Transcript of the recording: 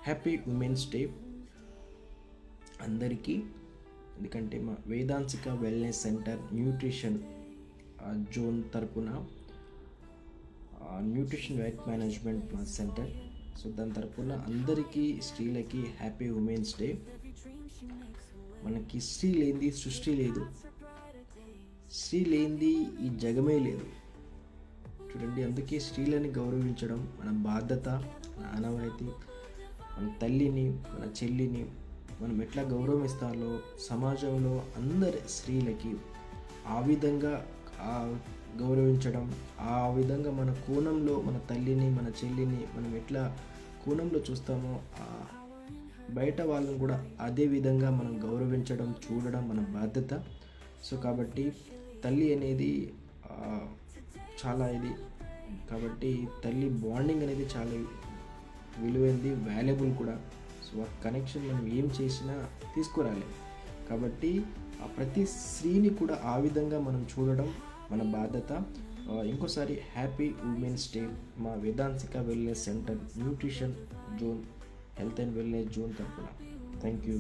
Happy women's day అందరికీ. ఎందుకంటే మా Vedanshika wellness centre nutrition zone తరపున nutrition weight management centre, so దాని తరపున అందరికీ స్త్రీలకి హ్యాపీ ఉమెన్స్ డే. మనకి స్త్రీ లేనిది సృష్టి లేదు, స్త్రీ లేనిది ఈ జగమే లేదు. చూడండి, అందుకే స్త్రీలని గౌరవించడం మన బాధ్యత, మన ఆనవాయితీ. మన తల్లిని, మన చెల్లిని మనం ఎట్లా గౌరవిస్తాలో సమాజంలో అందరి స్త్రీలకి ఆ విధంగా గౌరవించడం, ఆ విధంగా మన కోణంలో మన తల్లిని, మన చెల్లిని మనం ఎట్లా కోణంలో చూస్తామో బయట వాళ్ళని కూడా అదే విధంగా మనం గౌరవించడం, చూడడం మన బాధ్యత. సో కాబట్టి తల్లి అనేది చాలా ఇది, కాబట్టి తల్లి బాండింగ్ అనేది చాలా విలువైనది, వాల్యుబుల్ కూడా. సో ఆ కనెక్షన్ మనం ఏం చేసినా తీసుకురాలి. కాబట్టి ఆ ప్రతి స్త్రీని కూడా ఆ విధంగా మనం చూడడం మన బాధ్యత. ఇంకోసారి హ్యాపీ ఉమెన్స్ డే మా Vedanshika wellness centre nutrition zone, health and wellness zone తరపున. Thank you.